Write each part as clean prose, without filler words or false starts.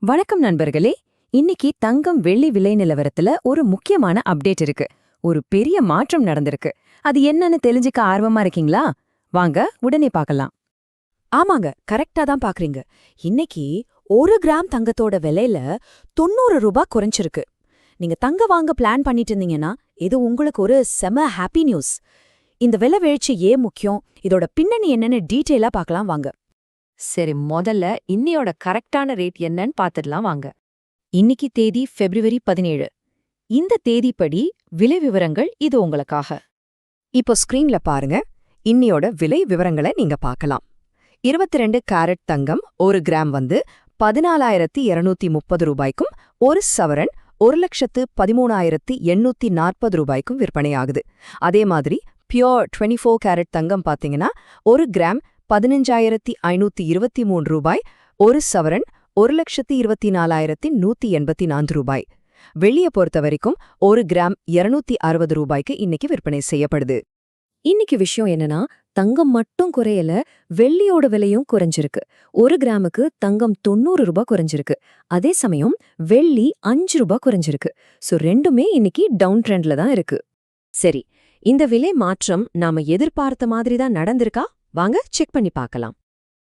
வணக்கம் நண்பர்களே. இன்னைக்கு தங்கம் வெள்ளி விலை நிலவரத்துல ஒரு முக்கியமான அப்டேட் இருக்கு. ஒரு பெரிய மாற்றம் நடந்திருக்கு. அது என்னன்னு தெரிஞ்சுக்க ஆர்வமா இருக்கீங்களா? வாங்க உடனே பார்க்கலாம். ஆமாங்க, கரெக்டா தான் பாக்குறீங்க. இன்னைக்கு 1 கிராம் தங்கத்தோட விலையில 90 ரூபாய் குறைஞ்சிருக்கு. நீங்க தங்க வாங்க பிளான் பண்ணிட்டு இருந்தீங்கன்னா இது உங்களுக்கு ஒரு செம ஹாப்பி நியூஸ். இந்த விலை வீழ்ச்சி ஏன் முக்கியம், இதோட பின்னணி என்னன்னு டீட்டெயிலா பார்க்கலாம் வாங்க. சரி, முதல்ல இன்னையோட கரெக்டான ரேட் என்னன்னு பார்த்துடலாம் வாங்க. இன்னைக்கு தேதி February 17. இந்த தேதிப்படி விலை விவரங்கள் இது உங்களுக்காக. இப்போ ஸ்கிரீன்ல பாருங்க, இன்னியோட விலை விவரங்களை நீங்க பார்க்கலாம். 22 கேரட் தங்கம் 1 கிராம் 14,230 ரூபாய்க்கும், 1 சவரன் 1,13,840 ரூபாய்க்கும் விற்பனையாகுது. அதே மாதிரி பியோர் 24 கேரட் தங்கம் பாத்தீங்கன்னா 1 கிராம் 15,523 ரூபாய், 1 சவரன் 1,24,184 ரூபாய். வெள்ளியை பொறுத்த வரைக்கும் 1 கிராம் 260 ரூபாய்க்கு இன்னைக்கு விற்பனை செய்யப்படுது. இன்னைக்கு விஷயம் என்னன்னா, தங்கம் மட்டும் குறையல, வெள்ளியோட விலையும் குறைஞ்சிருக்கு. 1 கிராமுக்கு தங்கம் 90 ரூபாய் குறைஞ்சிருக்கு. அதே சமயம் வெள்ளி 5 ரூபாய் குறைஞ்சிருக்கு. சோ ரெண்டுமே இன்னைக்கு டவுன் ட்ரெண்ட்ல தான் இருக்கு. சரி, இந்த விலை மாற்றம் நாம எதிர்பார்த்த மாதிரி தான் நடந்திருக்கா? வாங்க செக் பண்ணி பார்க்கலாம்.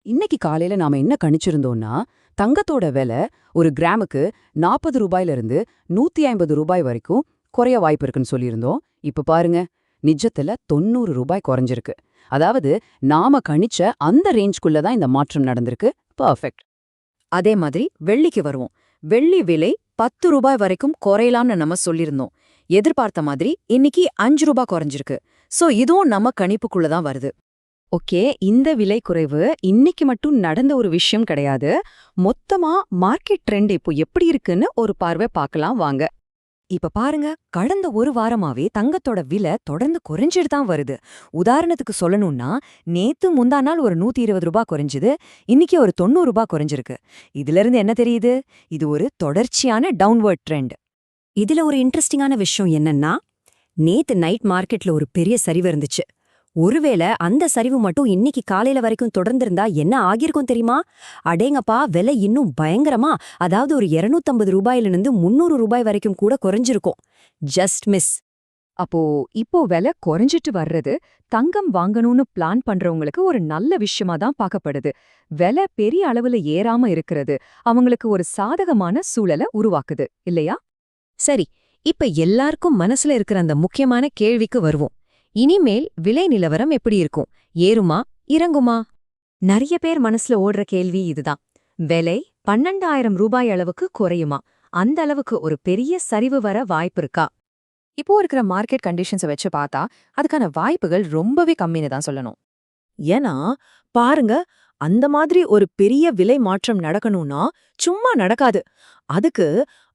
இன்னைக்கு காலையில நாம என்ன கணிச்சிருந்தோம்னா, தங்கத்தோட விலை 1 கிராமுக்கு 40 ரூபாயிலிருந்து 150 ரூபாய் வரைக்கும் குறைய வாய்ப்பு இருக்குன்னு சொல்லியிருந்தோம். இப்ப பாருங்க, நிஜத்துல 90 ரூபாய் குறைஞ்சிருக்கு. அதாவது நாம கணிச்ச அந்த ரேஞ்ச்குள்ள தான் இந்த மாற்றம் நடந்திருக்கு. பர்ஃபெக்ட். அதே மாதிரி வெள்ளிக்கு வருவோம். வெள்ளி விலை 10 ரூபாய் வரைக்கும் குறையலாம்னு நம்ம சொல்லியிருந்தோம். எதிர்பார்த்த மாதிரி இன்னைக்கு 5 ரூபாய் குறைஞ்சிருக்கு. சோ இதுவும் நம்ம கணிப்புக்குள்ள தான் வருது. ஓகே, இந்த விலை குறைவு இன்னைக்கு மட்டும் நடந்த ஒரு விஷயம் கிடையாது. மொத்தமா மார்க்கெட் ட்ரெண்ட் இப்போ எப்படி இருக்குன்னு ஒரு பார்வை பார்க்கலாம் வாங்க. இப்ப பாருங்க, கடந்த ஒரு வாரமாவே தங்கத்தோட விலை தொடர்ந்து குறைஞ்சிட்டு தான் வருது. உதாரணத்துக்கு சொல்லணும்னா, நேத்து முந்தா நாள் ஒரு 120 ரூபாய் குறைஞ்சுது, இன்னைக்கு ஒரு 90 ரூபாய் குறைஞ்சிருக்கு. இதுல இருந்து என்ன தெரியுது? இது ஒரு தொடர்ச்சியான டவுன்வர்ட் ட்ரெண்ட். இதுல ஒரு இன்ட்ரெஸ்டிங்கான விஷயம் என்னன்னா, நேத்து நைட் மார்க்கெட்ல ஒரு பெரிய சரிவு இருந்துச்சு. ஒருவேளை அந்த சரிவு மட்டும் இன்னைக்கு காலையில வரைக்கும் தொடர்ந்திருந்தா என்ன ஆகியிருக்கும் தெரியுமா? அடேங்கப்பா, விலை இன்னும் பயங்கரமா, அதாவது ஒரு 250 ரூபாயிலிருந்து 300 ரூபாய் வரைக்கும் கூட குறைஞ்சிருக்கும். Just miss. அப்போ இப்போ விலை குறைஞ்சிட்டு வர்றது தங்கம் வாங்கணும்னு பிளான் பண்றவங்களுக்கு ஒரு நல்ல விஷயமா தான் பார்க்கப்படுது. விலை பெரிய அளவுல ஏறாம இருக்கிறது அவங்களுக்கு ஒரு சாதகமான சூழலை உருவாக்குது இல்லையா? சரி, இப்ப எல்லாருக்கும் மனசுல இருக்கிற அந்த முக்கியமான கேள்விக்கு வருவோம். இனிமேல் விலை நிலவரம் எப்படி இருக்கும்? ஏறுமா இறங்குமா? நிறைய பேர் மனசுல ஓடுற கேள்வி இதுதான். விலை 12,000 ரூபாய் அளவுக்கு குறையுமா? அந்த அளவுக்கு ஒரு பெரிய சரிவு வர வாய்ப்பு இருக்கா? இப்போ இருக்கிற மார்க்கெட் கண்டிஷன்ஸை வச்சு பார்த்தா அதுக்கான வாய்ப்புகள் ரொம்பவே கம்மின்னு தான் சொல்லணும். ஏன்னா பாருங்க, அந்த மாதிரி ஒரு பெரிய விலை மாற்றம் நடக்கணும்னா சும்மா நடக்காது. அதுக்கு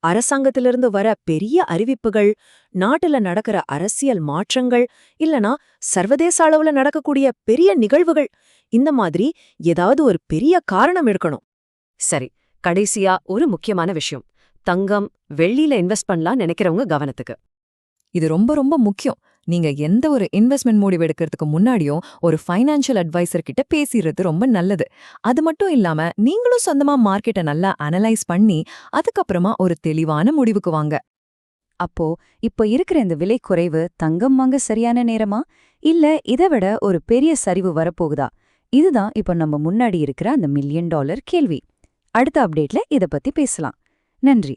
அரசாங்கத்திலிருந்து வர பெரிய அறிவிப்புகள், நாட்டுல நடக்கிற அரசியல் மாற்றங்கள், இல்லனா சர்வதேச அளவுல நடக்கக்கூடிய பெரிய நிகழ்வுகள், இந்த மாதிரி ஏதாவது ஒரு பெரிய காரணம் இருக்கணும். சரி, கடைசியா ஒரு முக்கியமான விஷயம். தங்கம் வெள்ளியில இன்வெஸ்ட் பண்ணலாம் நினைக்கிறவங்க கவனத்துக்கு. இது ரொம்ப ரொம்ப முக்கியம். நீங்க எந்த ஒரு இன்வெஸ்ட்மெண்ட் முடிவு எடுக்கிறதுக்கு முன்னாடியும் ஒரு ஃபைனான்ஷியல் அட்வைசர் கிட்ட பேசிடுறது ரொம்ப நல்லது. அது மட்டும் இல்லாம நீங்களும் சொந்தமா மார்க்கெட்டை நல்லா அனலைஸ் பண்ணி அதுக்கப்புறமா ஒரு தெளிவான முடிவுக்கு வாங்க. அப்போ இப்போ இருக்கிற இந்த விலை குறைவு தங்கம் வாங்க சரியான நேரமா, இல்ல இதை விட ஒரு பெரிய சரிவு வரப்போகுதா? இதுதான் இப்போ நம்ம முன்னாடி இருக்கிற அந்த $1 மில்லியன் கேள்வி. அடுத்த அப்டேட்ல இத பத்தி பேசலாம். நன்றி.